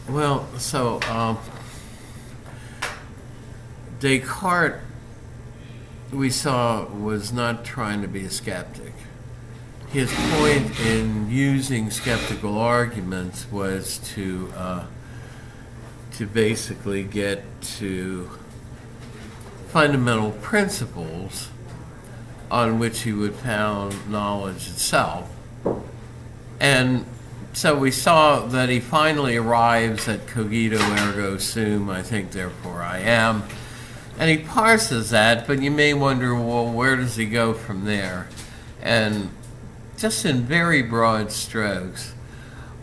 Well, so Descartes, we saw, was not trying to be a skeptic. His point in using skeptical arguments was to basically get to fundamental principles on which he would found knowledge itself. And so we saw that he finally arrives at cogito ergo sum, I think therefore I am. And he parses that, but you may wonder, well, where does he go from there? And just in very broad strokes,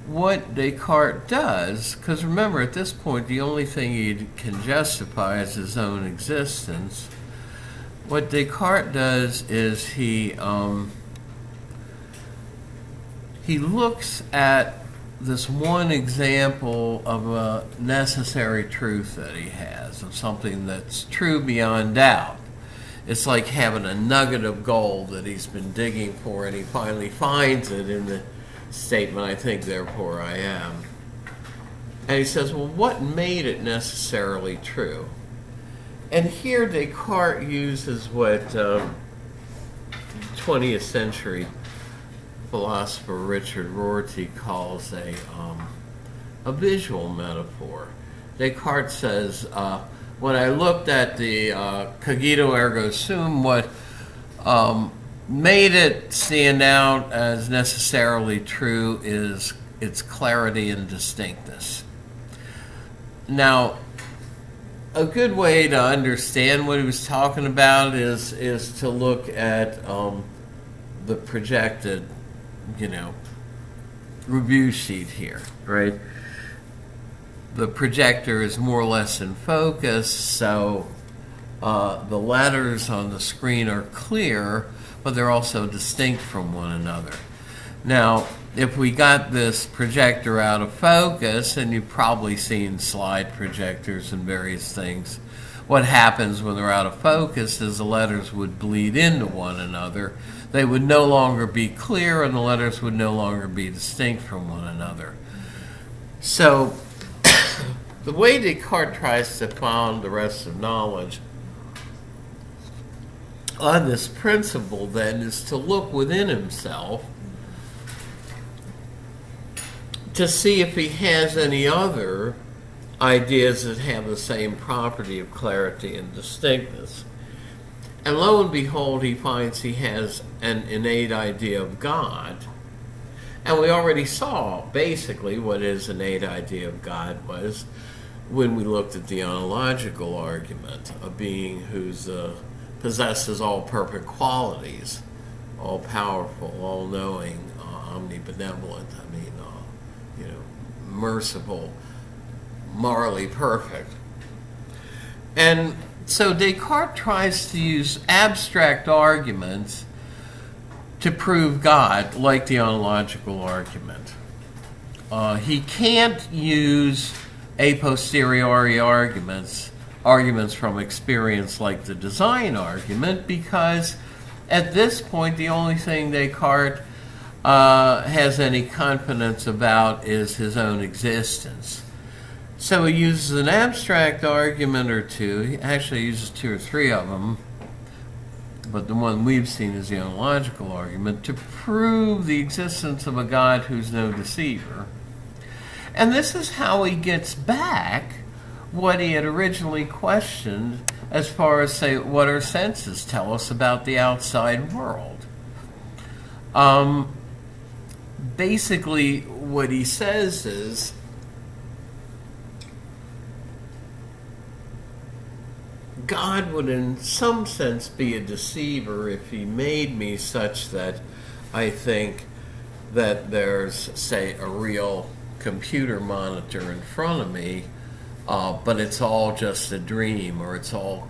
what Descartes does, because remember at this point the only thing he can justify is his own existence, what Descartes does is he looks at this one example of a necessary truth that he has, of something that's true beyond doubt. It's like having a nugget of gold that he's been digging for, and he finally finds it in the statement, I think, therefore I am. And he says, well, what made it necessarily true? And here Descartes uses what 20th century philosopher Richard Rorty calls a visual metaphor. Descartes says, when I looked at the cogito ergo sum, what made it stand out as necessarily true is its clarity and distinctness. Now, a good way to understand what he was talking about is to look at the projected, review sheet here, right? The projector is more or less in focus, so the letters on the screen are clear, but they're also distinct from one another. Now, if we got this projector out of focus, and you've probably seen slide projectors and various things, what happens when they're out of focus is the letters would bleed into one another. They would no longer be clear, and the letters would no longer be distinct from one another. So, the way Descartes tries to found the rest of knowledge on this principle, then, is to look within himself to see if he has any other ideas that have the same property of clarity and distinctness. And lo and behold, he finds he has an innate idea of God. And we already saw, basically, what his innate idea of God was when we looked at the ontological argument, a being who possesses all perfect qualities, all powerful, all knowing, omnibenevolent, merciful, morally perfect. And so Descartes tries to use abstract arguments to prove God, like the ontological argument. He can't use a posteriori arguments from experience like the design argument, because at this point the only thing Descartes has any confidence about is his own existence. So he uses an abstract argument or two. He actually uses two or three of them, but the one we've seen is the ontological argument, to prove the existence of a God who's no deceiver. And this is how he gets back what he had originally questioned as far as, say, what our senses tell us about the outside world. Basically, what he says is, God would in some sense be a deceiver if he made me such that I think that there's, say, a real computer monitor in front of me, but it's all just a dream, or it's all,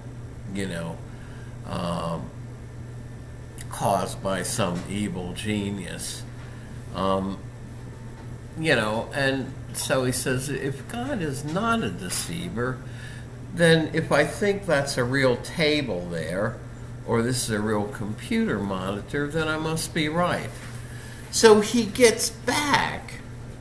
caused by some evil genius. And so he says, if God is not a deceiver, then if I think that's a real table there, or this is a real computer monitor, then I must be right. So he gets back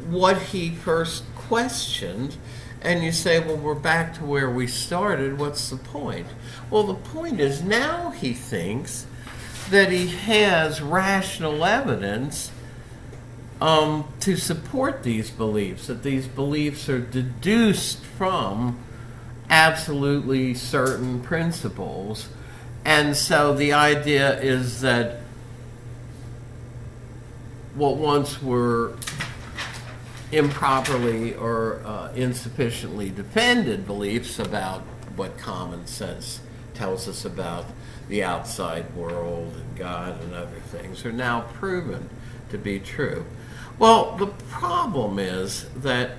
what he first questioned, and you say, well, we're back to where we started. What's the point? Well, the point is now he thinks that he has rational evidence to support these beliefs, that these beliefs are deduced from absolutely certain principles. And so the idea is that what once were improperly or insufficiently defended beliefs about what common sense tells us about the outside world and God and other things are now proven to be true. Well, the problem is that,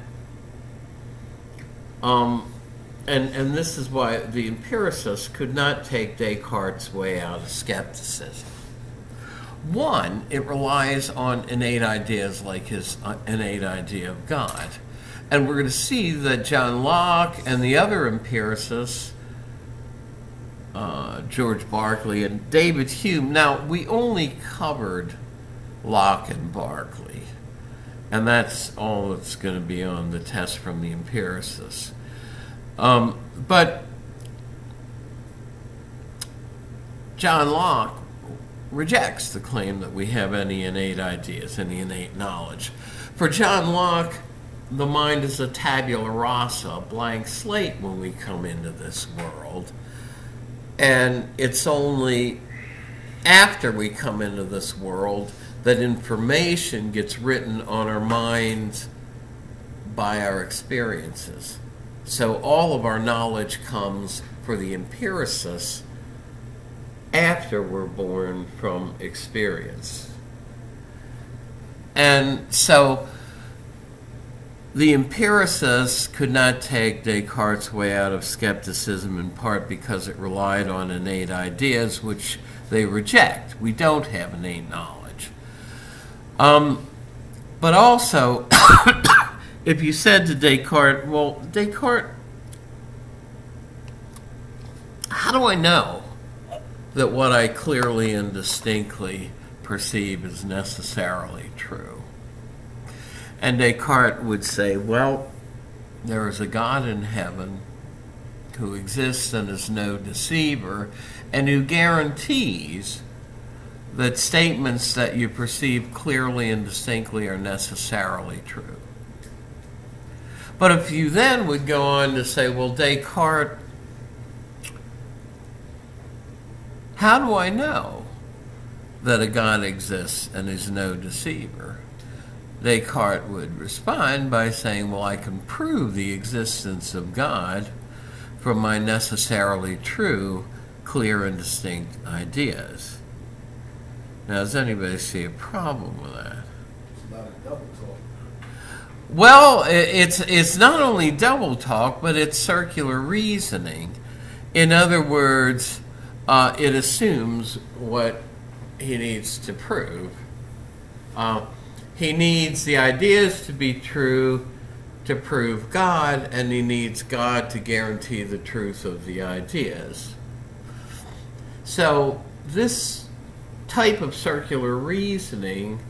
and this is why the empiricists could not take Descartes' way out of skepticism. One, it relies on innate ideas like his innate idea of God. And we're going to see that John Locke and the other empiricists, George Berkeley and David Hume, now we only covered Locke and Berkeley, and that's all that's going to be on the test from the empiricists. But John Locke rejects the claim that we have any innate ideas, any innate knowledge. For John Locke, the mind is a tabula rasa, a blank slate when we come into this world. And it's only after we come into this world that information gets written on our minds by our experiences. So all of our knowledge comes for the empiricists after we're born from experience. And so the empiricists could not take Descartes' way out of skepticism in part because it relied on innate ideas, which they reject. We don't have innate knowledge. But also, if you said to Descartes, well, Descartes, how do I know that what I clearly and distinctly perceive is necessarily true? And Descartes would say, well, there is a God in heaven who exists and is no deceiver, and who guarantees that statements that you perceive clearly and distinctly are necessarily true. But if you then would go on to say, well, Descartes, how do I know that a God exists and is no deceiver? Descartes would respond by saying, well, I can prove the existence of God from my necessarily true, clear, and distinct ideas. Now, does anybody see a problem with that? It's not a double talk. Well, it's not only double talk, but it's circular reasoning. In other words, it assumes what he needs to prove. He needs the ideas to be true to prove God, and he needs God to guarantee the truth of the ideas. So this type of circular reasoning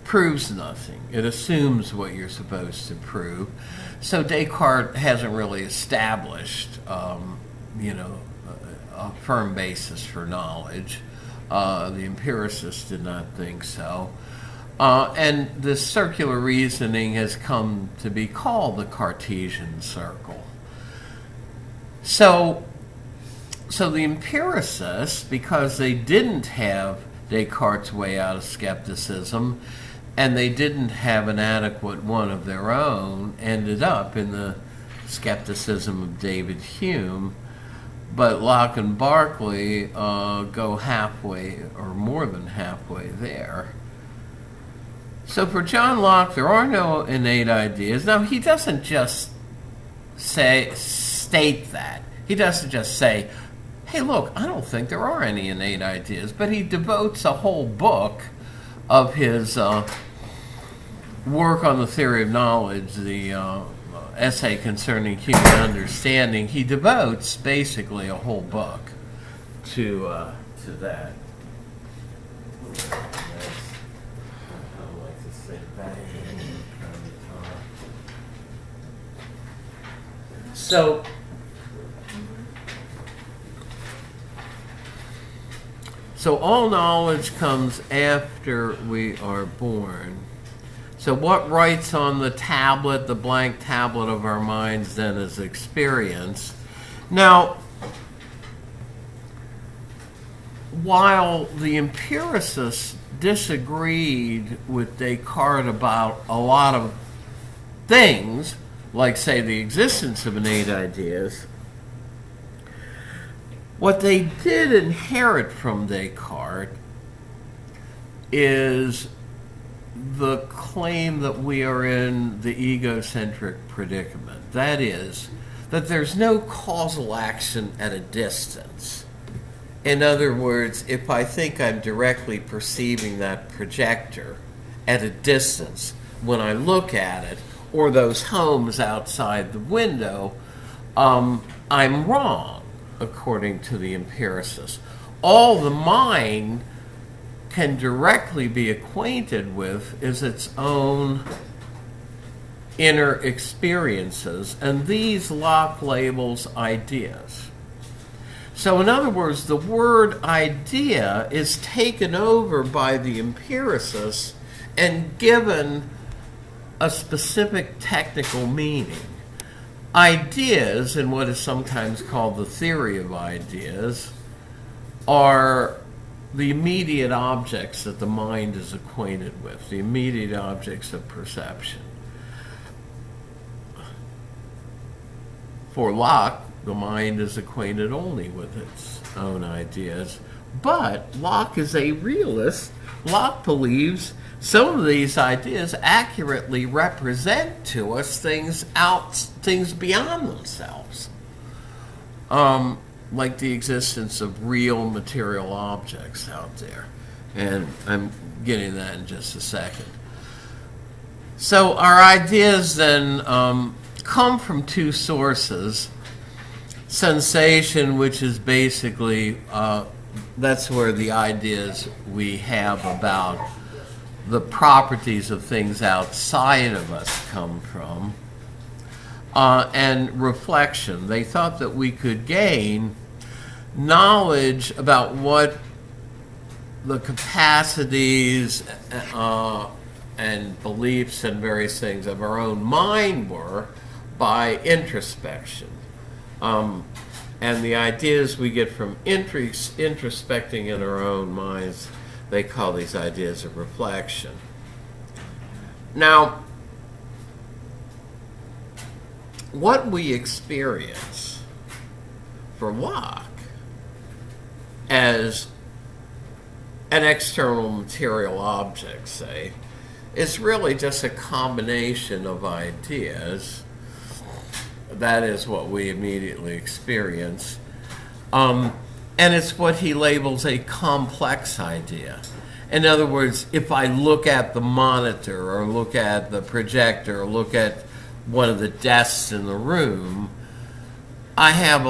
proves nothing. It assumes what you're supposed to prove. So Descartes hasn't really established, a firm basis for knowledge. The empiricists did not think so. And this circular reasoning has come to be called the Cartesian circle. So the empiricists, because they didn't have Descartes' way out of skepticism, and they didn't have an adequate one of their own, ended up in the skepticism of David Hume. But Locke and Berkeley go halfway or more than halfway there. So for John Locke, there are no innate ideas. Now, he doesn't just state that. He doesn't just say, hey, look, I don't think there are any innate ideas. But he devotes a whole book of his work on the theory of knowledge, the essay concerning human understanding. He devotes basically a whole book to that. That's kind of like So all knowledge comes after we are born. So what writes on the tablet, the blank tablet of our minds, then is experience. Now, while the empiricists disagreed with Descartes about a lot of things, like, say, the existence of innate ideas, what they did inherit from Descartes is the claim that we are in the egocentric predicament. That is, that there's no causal action at a distance. In other words, if I think I'm directly perceiving that projector at a distance, when I look at it, or those homes outside the window, I'm wrong, according to the empiricists. All the mind can directly be acquainted with is its own inner experiences, and these Locke labels ideas. So in other words, the word idea is taken over by the empiricists and given a specific technical meaning. Ideas, in what is sometimes called the theory of ideas, are the immediate objects that the mind is acquainted with, the immediate objects of perception. For Locke, the mind is acquainted only with its own ideas. But Locke is a realist. Locke believes some of these ideas accurately represent to us things beyond themselves. Like the existence of real material objects out there. And I'm getting to that in just a second. So our ideas then come from two sources. Sensation, which is basically, that's where the ideas we have about the properties of things outside of us come from. And reflection. They thought that we could gain knowledge about what the capacities and beliefs and various things of our own mind were by introspection. And the ideas we get from introspecting in our own minds, they call these ideas of reflection. Now, what we experience for Locke as an external material object, say, is really just a combination of ideas. That is what we immediately experience. And it's what he labels a complex idea. In other words, if I look at the monitor or look at the projector or look at one of the desks in the room, I have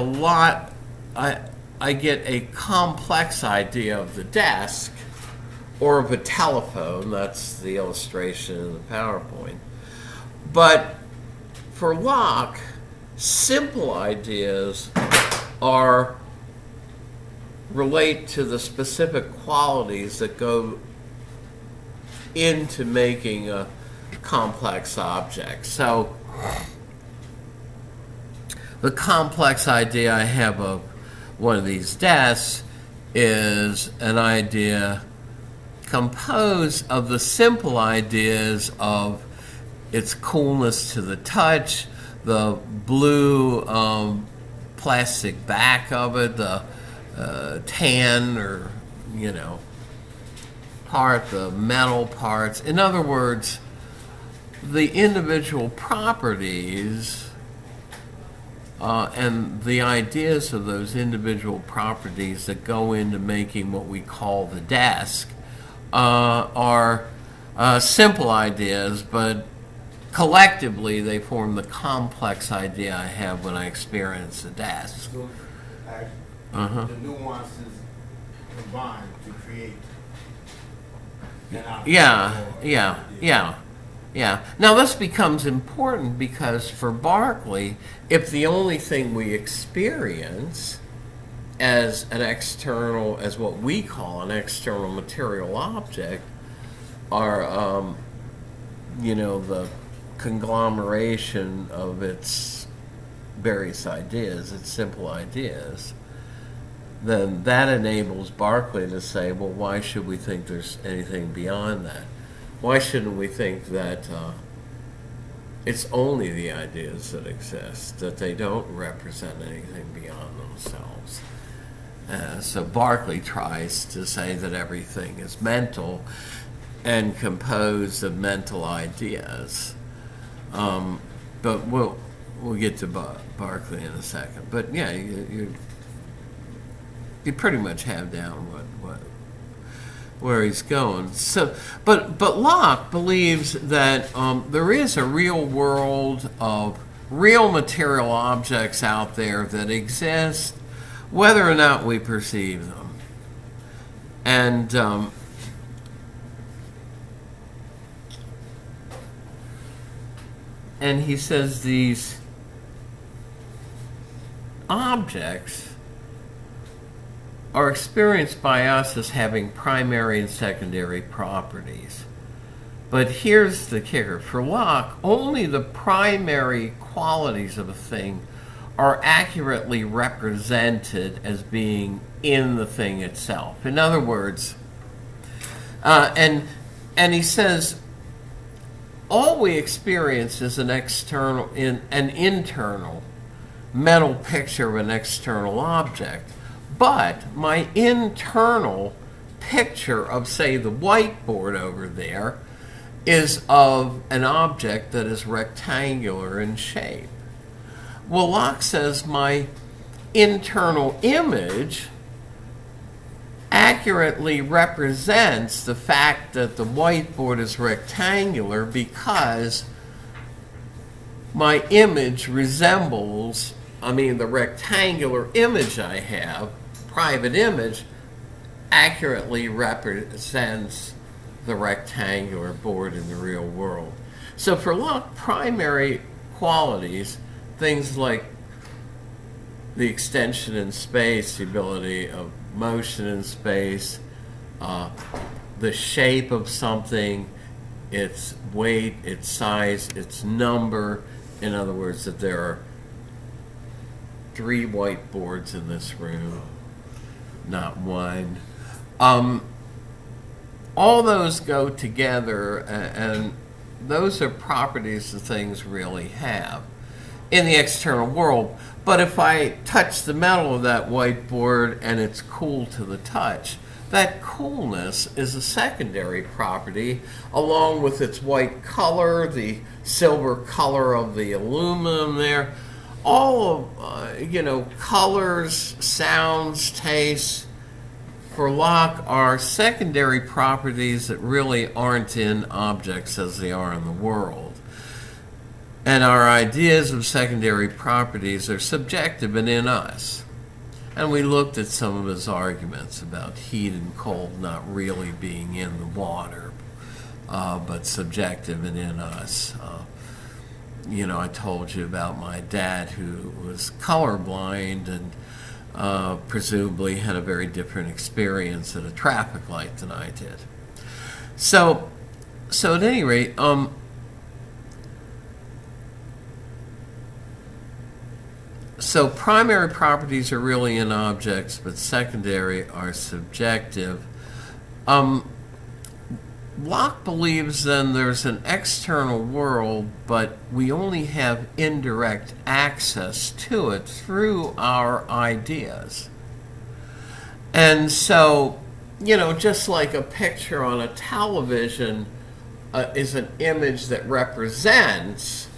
I get a complex idea of the desk or of a telephone. That's the illustration in the PowerPoint. But for Locke, simple ideas relate to the specific qualities that go into making a complex object. So the complex idea I have of one of these desks is an idea composed of the simple ideas of its coolness to the touch, the blue plastic back of it, the tan or, part, the metal parts. In other words, the individual properties and the ideas of those individual properties that go into making what we call the desk are simple ideas, but collectively they form the complex idea I have when I experience the desk. So, the nuances combine to create an object. Yeah. Yeah. Now this becomes important because for Berkeley, if the only thing we experience as an external, as what we call an external material object, are, the conglomeration of its various ideas, its simple ideas, then that enables Berkeley to say, well, why should we think there's anything beyond that? Why shouldn't we think that it's only the ideas that exist, that they don't represent anything beyond themselves? So Berkeley tries to say that everything is mental and composed of mental ideas. But we'll get to Berkeley in a second. But yeah, you pretty much have down where he's going. So, but Locke believes that there is a real world of real material objects out there that exist, whether or not we perceive them. And he says these objects are experienced by us as having primary and secondary properties. But here's the kicker. For Locke, only the primary qualities of a thing are accurately represented as being in the thing itself. In other words, and he says, all we experience is an internal mental picture of an external object. But my internal picture of, say, the whiteboard over there is of an object that is rectangular in shape. Well, Locke says my internal image accurately represents the fact that the whiteboard is rectangular because my image resembles, the rectangular image I have, private image, accurately represents the rectangular board in the real world. So for Locke, primary qualities, things like the extension in space, the ability of motion in space, the shape of something, its weight, its size, its number. In other words, that there are 3 whiteboards in this room, not one. All those go together, and those are properties that things really have in the external world. But if I touch the metal of that whiteboard and it's cool to the touch, that coolness is a secondary property, along with its white color, the silver color of the aluminum there. All of, colors, sounds, tastes, for Locke are secondary properties that really aren't in objects as they are in the world. And our ideas of secondary properties are subjective and in us. And we looked at some of his arguments about heat and cold not really being in the water, but subjective and in us. I told you about my dad who was colorblind and presumably had a very different experience at a traffic light than I did. So at any rate, so primary properties are really in objects, but secondary are subjective. Locke believes then there's an external world, but we only have indirect access to it through our ideas. And so, just like a picture on a television is an image that represents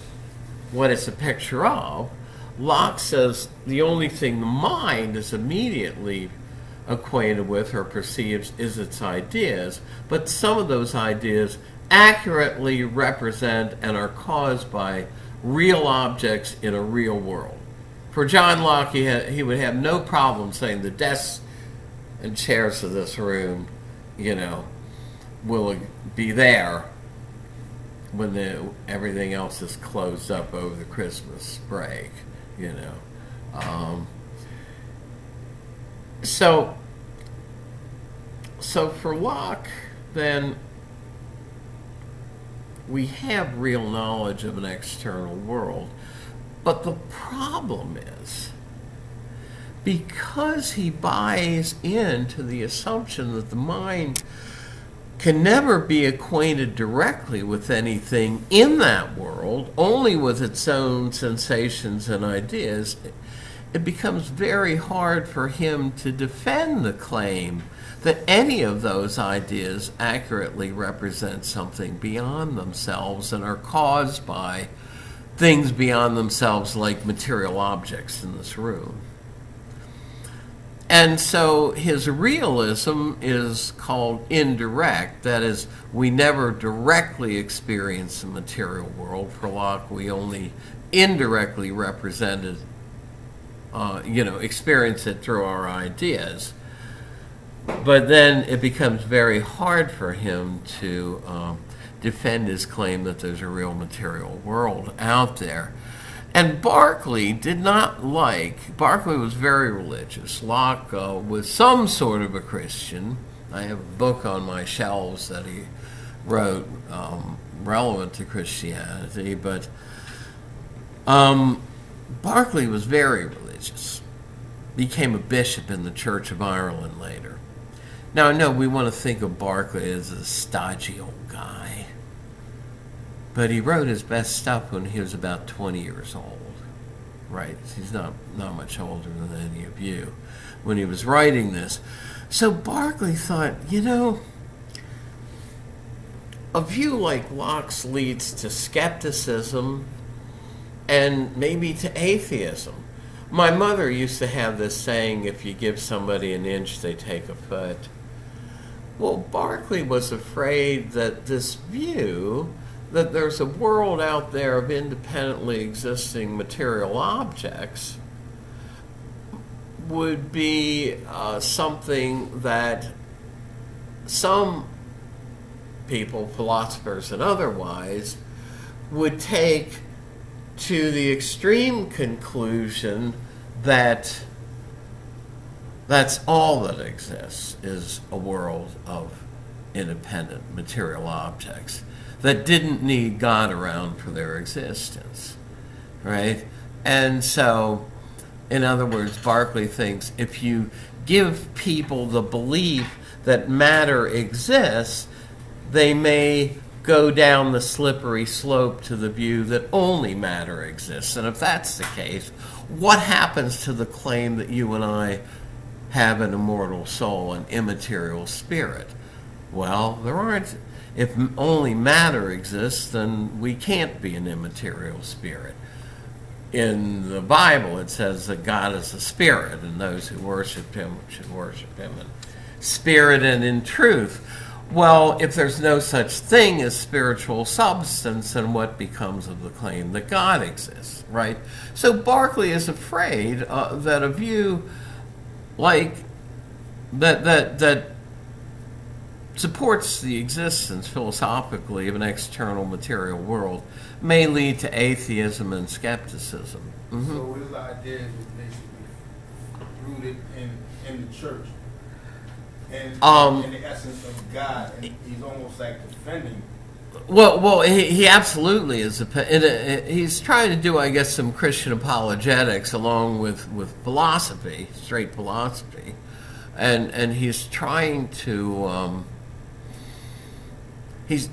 what it's a picture of, Locke says the only thing the mind is immediately acquainted with or perceives is its ideas, but some of those ideas accurately represent and are caused by real objects in a real world. For John Locke, he would have no problem saying the desks and chairs of this room, will be there everything else is closed up over the Christmas break, you know. So for Locke, then, we have real knowledge of an external world. But the problem is, because he buys into the assumption that the mind can never be acquainted directly with anything in that world, only with its own sensations and ideas, it becomes very hard for him to defend the claim that any of those ideas accurately represent something beyond themselves and are caused by things beyond themselves, like material objects in this room. And so his realism is called indirect. That is, we never directly experience the material world. For Locke, we only indirectly experience it through our ideas. But then it becomes very hard for him to defend his claim that there's a real material world out there. And Berkeley was very religious. Locke was some sort of a Christian. I have a book on my shelves that he wrote relevant to Christianity, but Berkeley was very religious. Became a bishop in the Church of Ireland later. Now, I know we want to think of Berkeley as a stodgy old guy, but he wrote his best stuff when he was about 20 years old, right? He's not much older than any of you when he was writing this. So Berkeley thought, a view like Locke's leads to skepticism and maybe to atheism. My mother used to have this saying, if you give somebody an inch, they take a foot. Well, Berkeley was afraid that this view, that there's a world out there of independently existing material objects, would be something that some people, philosophers and otherwise, would take to the extreme conclusion that that's all that exists, is a world of independent material objects that didn't need God around for their existence, right? And so, in other words, Berkeley thinks if you give people the belief that matter exists, they may go down the slippery slope to the view that only matter exists. And if that's the case, what happens to the claim that you and I have an immortal soul, an immaterial spirit? Well, there aren't. If only matter exists, then we can't be an immaterial spirit. In the Bible, it says that God is a spirit, and those who worship him should worship him in spirit and in truth. Well, if there's no such thing as spiritual substance, then what becomes of the claim that God exists, right? So Berkeley is afraid that a view like that supports the existence philosophically of an external material world may lead to atheism and skepticism. Mm-hmm. So his idea is basically rooted in the church and in the essence of God, and he's almost like defending. Well, he absolutely is. He's trying to do, I guess, some Christian apologetics along with philosophy, straight philosophy, and he's trying to he's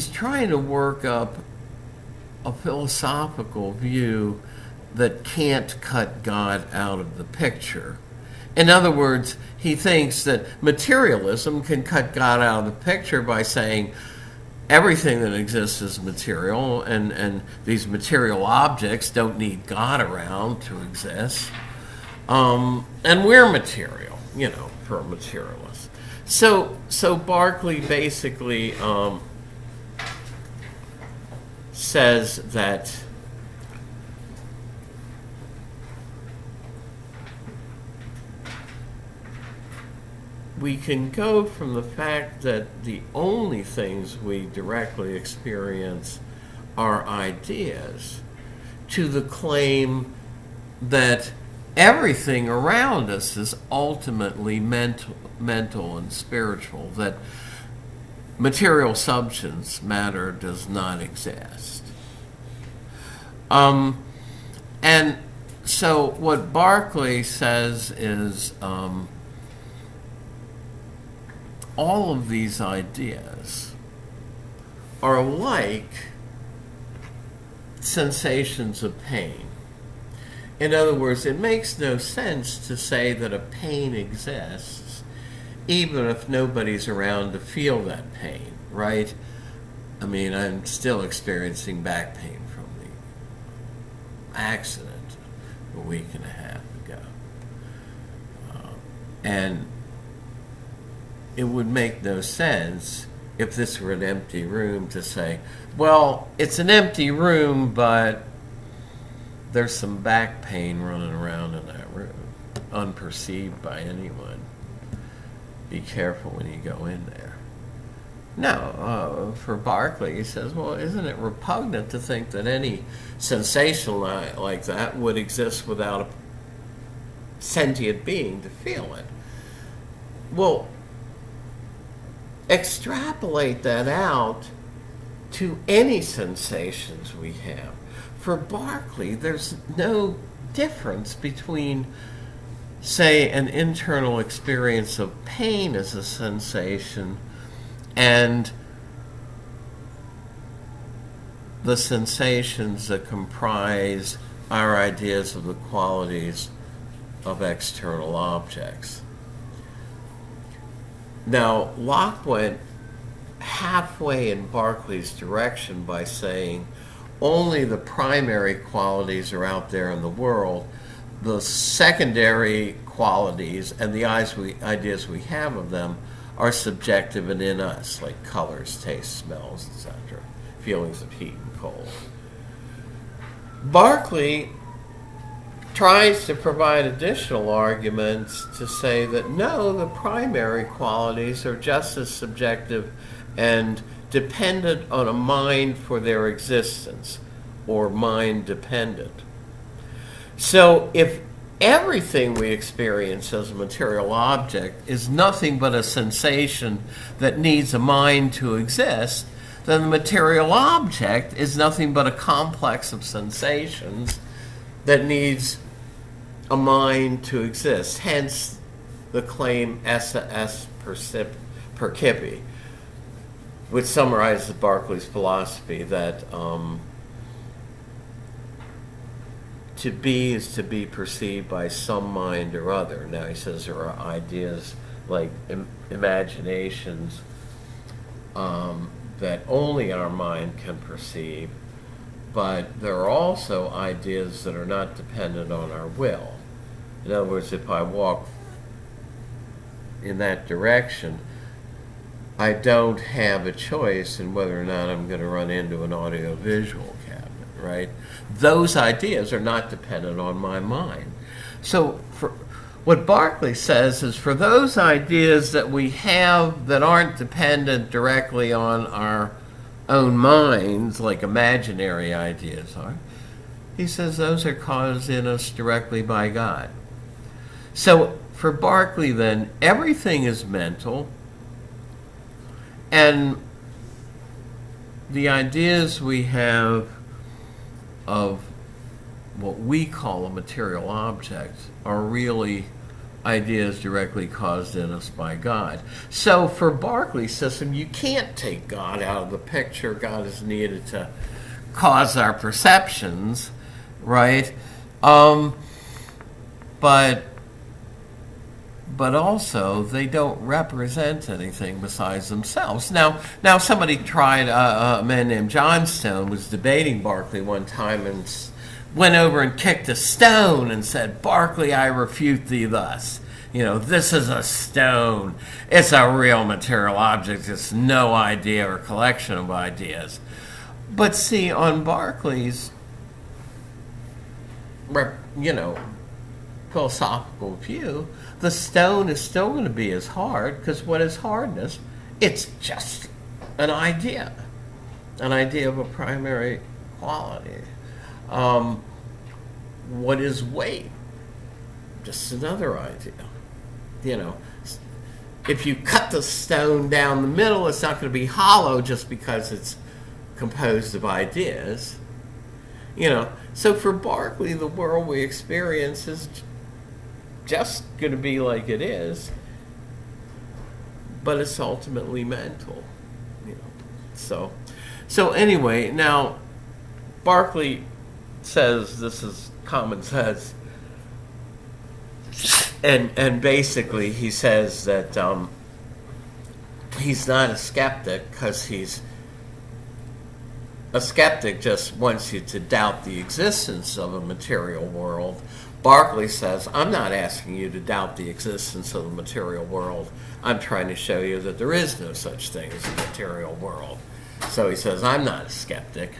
trying to work up a philosophical view that can't cut God out of the picture. In other words, he thinks that materialism can cut God out of the picture by saying everything that exists is material, and these material objects don't need God around to exist. And we're material, for a materialist. So Berkeley basically says that we can go from the fact that the only things we directly experience are ideas to the claim that everything around us is ultimately mental and spiritual, that material substance, matter, does not exist. And so what Berkeley says is all of these ideas are like sensations of pain. In other words, it makes no sense to say that a pain exists even if nobody's around to feel that pain, right? I mean, I'm still experiencing back pain from the accident a week and a half ago. And it would make no sense if this were an empty room to say, well, it's an empty room, but there's some back pain running around in that room, unperceived by anyone. Be careful when you go in there. No, for Berkeley, he says, well, isn't it repugnant to think that any sensation like that would exist without a sentient being to feel it? Well, extrapolate that out to any sensations we have. For Berkeley, there's no difference between, say, an internal experience of pain as a sensation and the sensations that comprise our ideas of the qualities of external objects. Now, Locke went halfway in Berkeley's direction by saying only the primary qualities are out there in the world. The secondary qualities and the ideas we have of them are subjective and in us, like colors, tastes, smells, etc., feelings of heat and cold. Berkeley tries to provide additional arguments to say that no, the primary qualities are just as subjective and dependent on a mind for their existence, or mind dependent. So if everything we experience as a material object is nothing but a sensation that needs a mind to exist, then the material object is nothing but a complex of sensations that needs a mind to exist. Hence the claim esse est percipi, which summarizes Berkeley's philosophy that to be is to be perceived by some mind or other. Now he says there are ideas like imaginations that only our mind can perceive, but there are also ideas that are not dependent on our will. In other words, if I walk in that direction, I don't have a choice in whether or not I'm going to run into an audio-visual cabinet, right? Those ideas are not dependent on my mind. So what Berkeley says is for those ideas that we have that aren't dependent directly on our own minds, like imaginary ideas are, he says those are caused in us directly by God. So for Berkeley then, everything is mental, and the ideas we have of what we call a material object are really ideas directly caused in us by God. So for Berkeley's system, you can't take God out of the picture. God is needed to cause our perceptions, right? But also they don't represent anything besides themselves. Now somebody tried, a man named Johnstone was debating Berkeley one time and went over and kicked a stone and said, "Berkeley, I refute thee thus. You know, this is a stone. It's a real material object. It's no idea or collection of ideas." But see, on Berkeley's, philosophical view, the stone is still going to be as hard, because what is hardness? It's just an idea of a primary quality. What is weight? Just another idea. You know, if you cut the stone down the middle, it's not going to be hollow just because it's composed of ideas. You know, so for Berkeley, the world we experience is just going to be like it is, but it's ultimately mental. You know, so anyway, now Berkeley says this is common sense, and basically he says that he's not a skeptic because a skeptic just wants you to doubt the existence of a material world. Berkeley says, I'm not asking you to doubt the existence of the material world. I'm trying to show you that there is no such thing as a material world. So he says, I'm not a skeptic.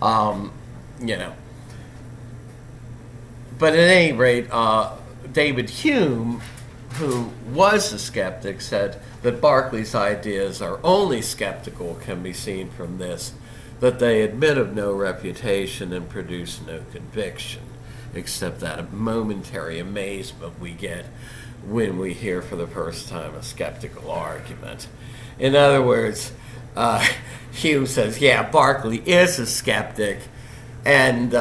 You know. But at any rate, David Hume, who was a skeptic, said that Berkeley's ideas are only skeptical, can be seen from this, that they admit of no refutation and produce no conviction, except that momentary amazement we get when we hear for the first time a skeptical argument. In other words, Hume says, yeah, Berkeley is a skeptic, and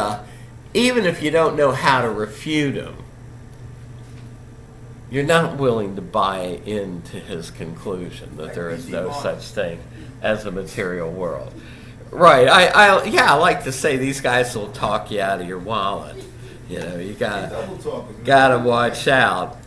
even if you don't know how to refute him, you're not willing to buy into his conclusion that there is no such thing as a material world. Right. I like to say these guys will talk you out of your wallet. You know, you gotta watch out.